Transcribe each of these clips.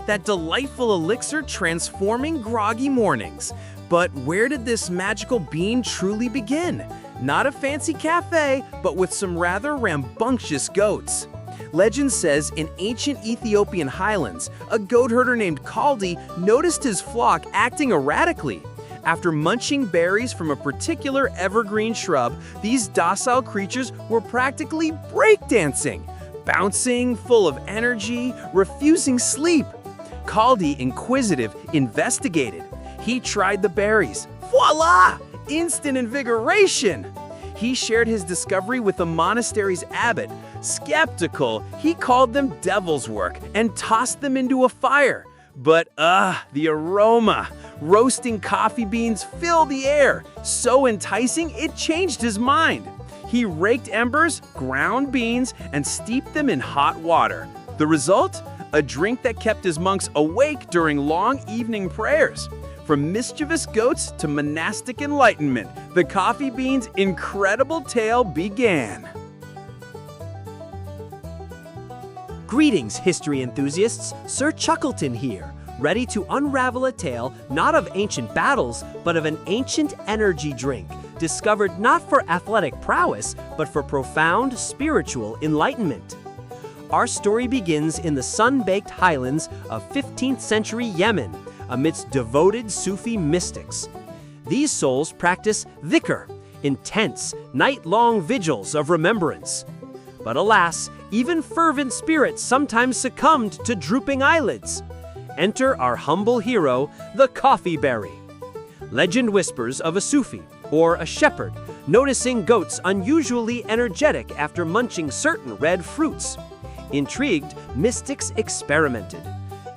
that delightful elixir transforming groggy mornings. But where did this magical bean truly begin? Not a fancy cafe, but with some rather rambunctious goats. Legend says in ancient Ethiopian highlands, a goat herder named Kaldi noticed his flock acting erratically. After munching berries from a particular evergreen shrub, these docile creatures were practically breakdancing, bouncing, full of energy, refusing sleep. Kaldi, inquisitive, investigated. He tried the berries. Voila! Instant invigoration! He shared his discovery with the monastery's abbot. Skeptical, he called them devil's work and tossed them into a fire. But the aroma! Roasting coffee beans filled the air. So enticing, it changed his mind. He raked embers, ground beans, and steeped them in hot water. The result? A drink that kept his monks awake during long evening prayers. From mischievous goats to monastic enlightenment, the coffee bean's incredible tale began. Greetings, history enthusiasts. Sir Chuckleton here, ready to unravel a tale not of ancient battles, but of an ancient energy drink, discovered not for athletic prowess, but for profound spiritual enlightenment. Our story begins in the sun-baked highlands of 15th century Yemen, amidst devoted Sufi mystics. These souls practice dhikr, intense, night-long vigils of remembrance. But alas, even fervent spirits sometimes succumbed to drooping eyelids. Enter our humble hero, the coffee berry. Legend whispers of a Sufi, or a shepherd, noticing goats unusually energetic after munching certain red fruits. Intrigued, mystics experimented.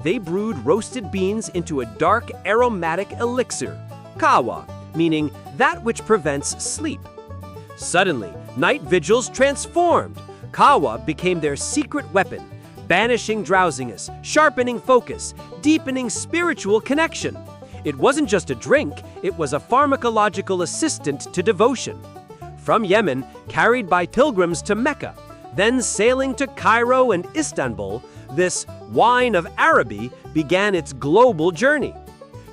They brewed roasted beans into a dark, aromatic elixir, kawa, meaning that which prevents sleep. Suddenly, night vigils transformed. Kawa became their secret weapon, banishing drowsiness, sharpening focus, deepening spiritual connection. It wasn't just a drink, it was a pharmacological assistant to devotion. From Yemen, carried by pilgrims to Mecca, then sailing to Cairo and Istanbul, this wine of Araby began its global journey.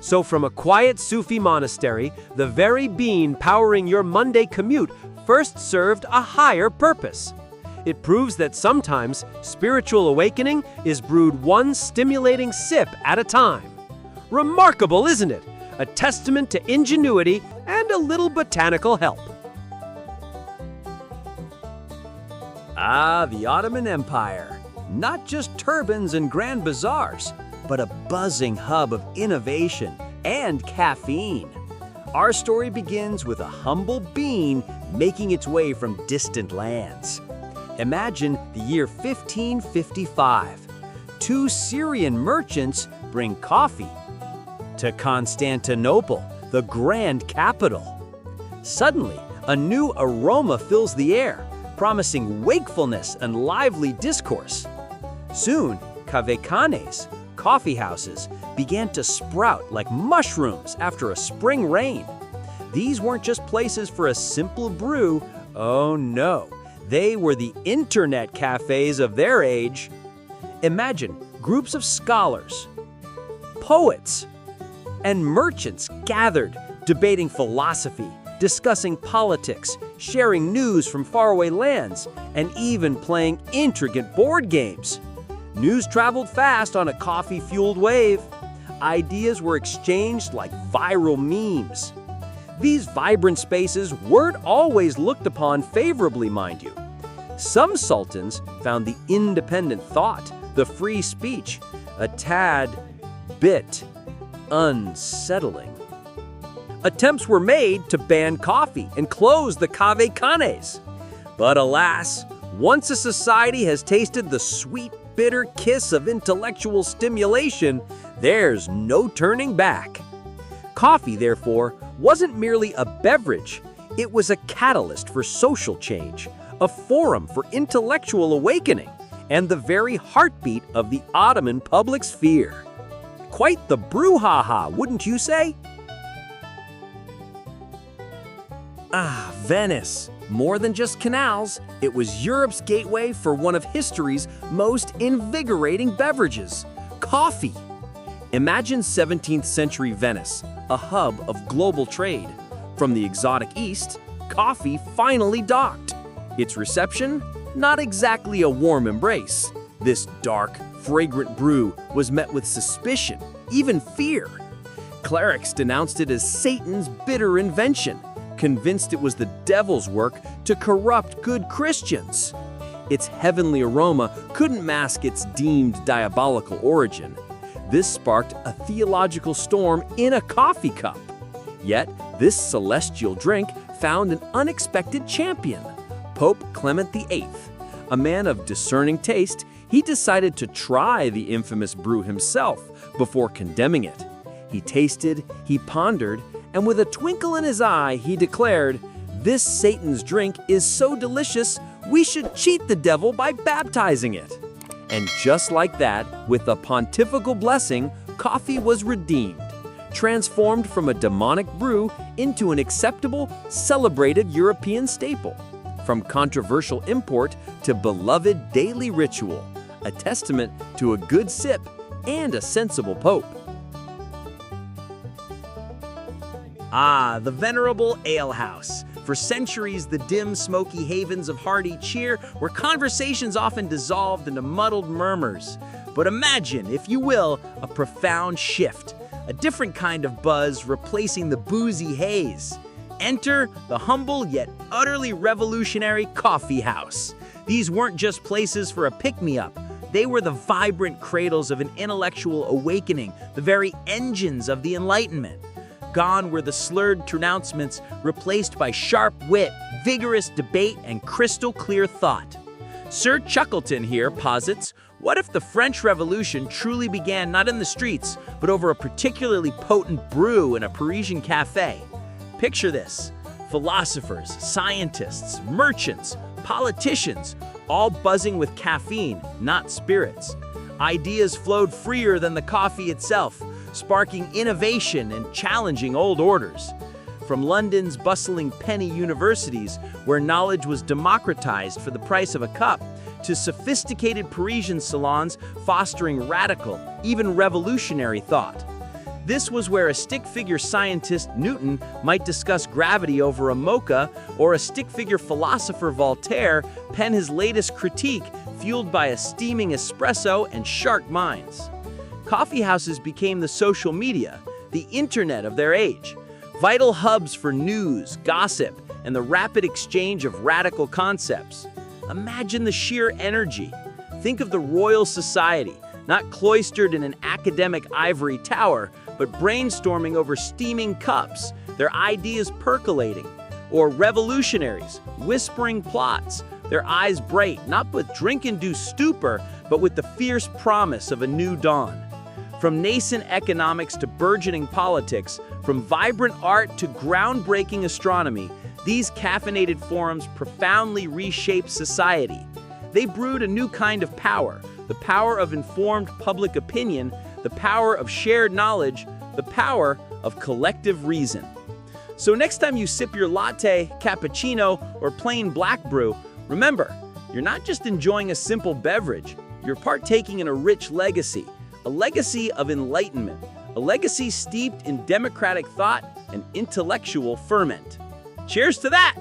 So from a quiet Sufi monastery, the very bean powering your Monday commute first served a higher purpose. It proves that sometimes spiritual awakening is brewed one stimulating sip at a time. Remarkable, isn't it? A testament to ingenuity and a little botanical help. The Ottoman Empire. Not just turbans and grand bazaars, but a buzzing hub of innovation and caffeine. Our story begins with a humble bean making its way from distant lands. Imagine the year 1555. Two Syrian merchants bring coffee to Constantinople, the grand capital. Suddenly, a new aroma fills the air, promising wakefulness and lively discourse. Soon, kavekanes, coffee houses, began to sprout like mushrooms after a spring rain. These weren't just places for a simple brew. Oh no, they were the internet cafes of their age. Imagine groups of scholars, poets, and merchants gathered, debating philosophy, discussing politics, sharing news from faraway lands, and even playing intricate board games. News traveled fast on a coffee-fueled wave. Ideas were exchanged like viral memes. These vibrant spaces weren't always looked upon favorably, mind you. Some sultans found the independent thought, the free speech, a tad bit unsettling. Attempts were made to ban coffee and close the kavekanes. But alas, once a society has tasted the sweet, bitter kiss of intellectual stimulation, there's no turning back. Coffee, therefore, wasn't merely a beverage. It was a catalyst for social change, a forum for intellectual awakening, and the very heartbeat of the Ottoman public sphere. Quite the brouhaha, wouldn't you say? Venice. More than just canals, it was Europe's gateway for one of history's most invigorating beverages, coffee. Imagine 17th century Venice, a hub of global trade. From the exotic East, coffee finally docked. Its reception? Not exactly a warm embrace. This dark, fragrant brew was met with suspicion, even fear. Clerics denounced it as Satan's bitter invention, convinced it was the devil's work to corrupt good Christians. Its heavenly aroma couldn't mask its deemed diabolical origin. This sparked a theological storm in a coffee cup. Yet, this celestial drink found an unexpected champion. Pope Clement VIII, a man of discerning taste, he decided to try the infamous brew himself before condemning it. He tasted, he pondered, and with a twinkle in his eye, he declared, "This Satan's drink is so delicious, we should cheat the devil by baptizing it." And just like that, with a pontifical blessing, coffee was redeemed, transformed from a demonic brew into an acceptable, celebrated European staple. From controversial import to beloved daily ritual, a testament to a good sip and a sensible pope. Ah, the venerable alehouse. For centuries, the dim, smoky havens of hearty cheer where conversations often dissolved into muddled murmurs. But imagine, if you will, a profound shift, a different kind of buzz replacing the boozy haze. Enter the humble yet utterly revolutionary coffee house. These weren't just places for a pick-me-up. They were the vibrant cradles of an intellectual awakening, the very engines of the Enlightenment. Gone were the slurred pronouncements, replaced by sharp wit, vigorous debate, and crystal-clear thought. Sir Chuckleton here posits, what if the French Revolution truly began not in the streets, but over a particularly potent brew in a Parisian cafe? Picture this: philosophers, scientists, merchants, politicians, all buzzing with caffeine, not spirits. Ideas flowed freer than the coffee itself, sparking innovation and challenging old orders. From London's bustling penny universities, where knowledge was democratized for the price of a cup, to sophisticated Parisian salons fostering radical, even revolutionary thought. This was where a stick-figure scientist, Newton, might discuss gravity over a mocha, or a stick-figure philosopher, Voltaire, pen his latest critique, fueled by a steaming espresso and sharp minds. Coffee houses became the social media, the internet of their age, vital hubs for news, gossip, and the rapid exchange of radical concepts. Imagine the sheer energy. Think of the Royal Society, not cloistered in an academic ivory tower, but brainstorming over steaming cups, their ideas percolating. Or revolutionaries, whispering plots, their eyes bright, not with drink-induced stupor, but with the fierce promise of a new dawn. From nascent economics to burgeoning politics, from vibrant art to groundbreaking astronomy, these caffeinated forums profoundly reshaped society. They brewed a new kind of power, the power of informed public opinion, the power of shared knowledge, the power of collective reason. So next time you sip your latte, cappuccino, or plain black brew, remember, you're not just enjoying a simple beverage, you're partaking in a rich legacy. A legacy of enlightenment, a legacy steeped in democratic thought and intellectual ferment. Cheers to that!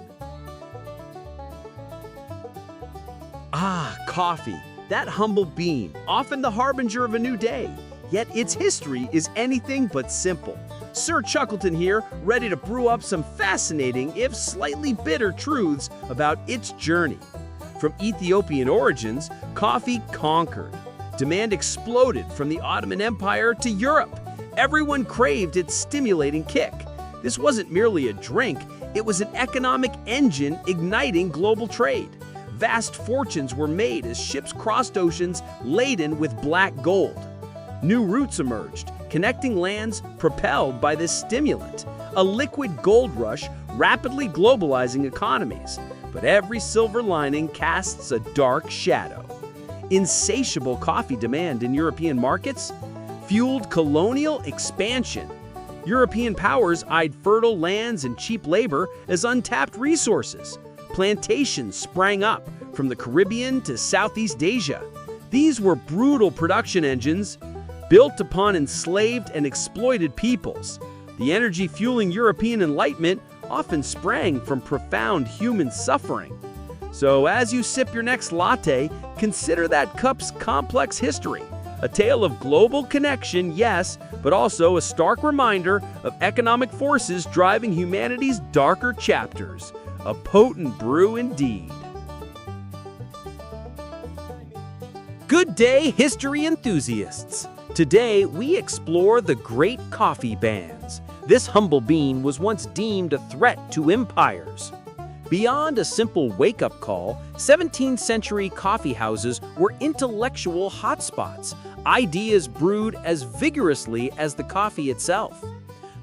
Ah, coffee, that humble bean, often the harbinger of a new day. Yet its history is anything but simple. Sir Chuckleton here, ready to brew up some fascinating, if slightly bitter truths about its journey. From Ethiopian origins, coffee conquered. Demand exploded from the Ottoman Empire to Europe. Everyone craved its stimulating kick. This wasn't merely a drink, it was an economic engine igniting global trade. Vast fortunes were made as ships crossed oceans laden with black gold. New routes emerged, connecting lands propelled by this stimulant, a liquid gold rush rapidly globalizing economies. But every silver lining casts a dark shadow. Insatiable coffee demand in European markets fueled colonial expansion. European powers eyed fertile lands and cheap labor as untapped resources. Plantations sprang up from the Caribbean to Southeast Asia. These were brutal production engines, built upon enslaved and exploited peoples. The energy fueling European Enlightenment often sprang from profound human suffering. So as you sip your next latte, consider that cup's complex history. A tale of global connection, yes, but also a stark reminder of economic forces driving humanity's darker chapters. A potent brew indeed. Good day, history enthusiasts! Today, we explore the great coffee bans. This humble bean was once deemed a threat to empires. Beyond a simple wake-up call, 17th century coffee houses were intellectual hotspots, ideas brewed as vigorously as the coffee itself.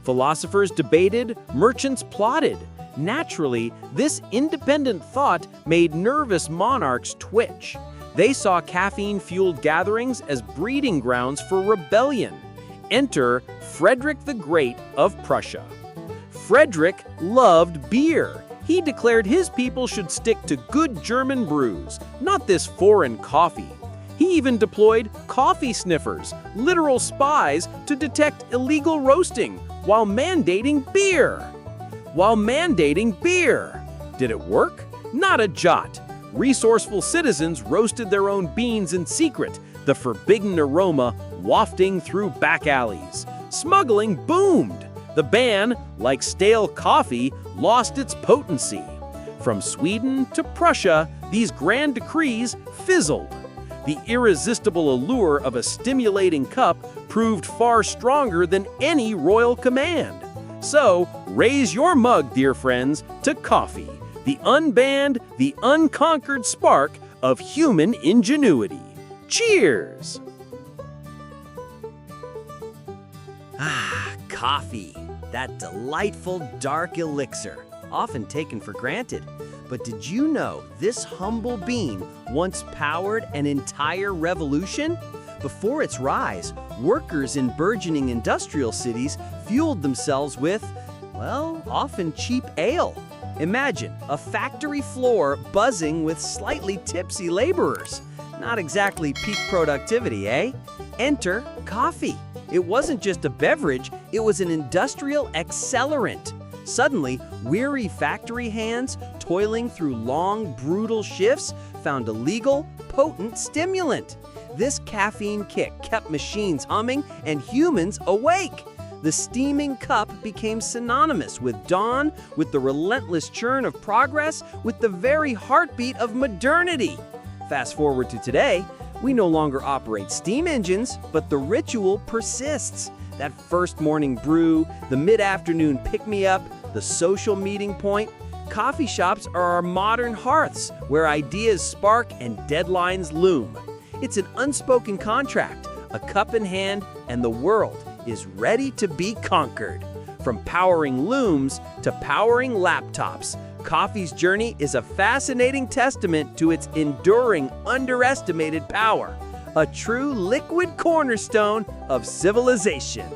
Philosophers debated, merchants plotted. Naturally, this independent thought made nervous monarchs twitch. They saw caffeine-fueled gatherings as breeding grounds for rebellion. Enter Frederick the Great of Prussia. Frederick loved beer. He declared his people should stick to good German brews, not this foreign coffee. He even deployed coffee sniffers, literal spies, to detect illegal roasting while mandating beer. Did it work? Not a jot. Resourceful citizens roasted their own beans in secret, the forbidden aroma wafting through back alleys. Smuggling boomed. The ban, like stale coffee, lost its potency. From Sweden to Prussia, these grand decrees fizzled. The irresistible allure of a stimulating cup proved far stronger than any royal command. So, raise your mug, dear friends, to coffee, the unbanned, the unconquered spark of human ingenuity. Cheers! Coffee, that delightful dark elixir, often taken for granted. But did you know this humble bean once powered an entire revolution? Before its rise, workers in burgeoning industrial cities fueled themselves with, well, often cheap ale. Imagine a factory floor buzzing with slightly tipsy laborers. Not exactly peak productivity, eh? Enter coffee. It wasn't just a beverage, it was an industrial accelerant. Suddenly, weary factory hands toiling through long, brutal shifts found a legal, potent stimulant. This caffeine kick kept machines humming and humans awake. The steaming cup became synonymous with dawn, with the relentless churn of progress, with the very heartbeat of modernity. Fast forward to today, we no longer operate steam engines, but the ritual persists. That first morning brew, the mid-afternoon pick-me-up, the social meeting point. Coffee shops are our modern hearths where ideas spark and deadlines loom. It's an unspoken contract, a cup in hand, and the world is ready to be conquered. From powering looms to powering laptops, coffee's journey is a fascinating testament to its enduring, underestimated power. A true liquid cornerstone of civilization.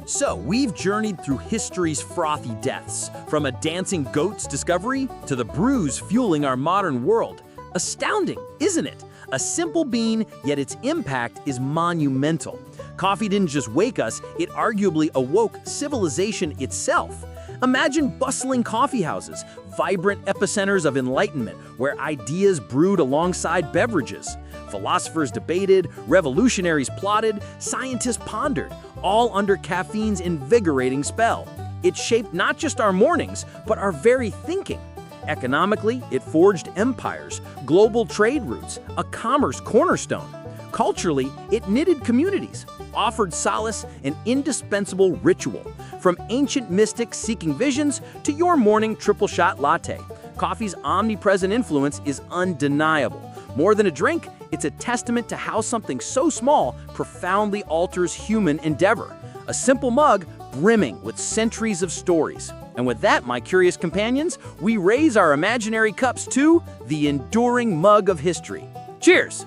So, we've journeyed through history's frothy depths, from a dancing goat's discovery to the brews fueling our modern world. Astounding, isn't it? A simple bean, yet its impact is monumental. Coffee didn't just wake us, it arguably awoke civilization itself. Imagine bustling coffee houses, vibrant epicenters of enlightenment, where ideas brewed alongside beverages. Philosophers debated, revolutionaries plotted, scientists pondered, all under caffeine's invigorating spell. It shaped not just our mornings, but our very thinking. Economically, it forged empires, global trade routes, a commerce cornerstone. Culturally, it knitted communities, offered solace, an indispensable ritual. From ancient mystics seeking visions to your morning triple-shot latte, coffee's omnipresent influence is undeniable. More than a drink, it's a testament to how something so small profoundly alters human endeavor. A simple mug brimming with centuries of stories. And with that, my curious companions, we raise our imaginary cups to the enduring mug of history. Cheers!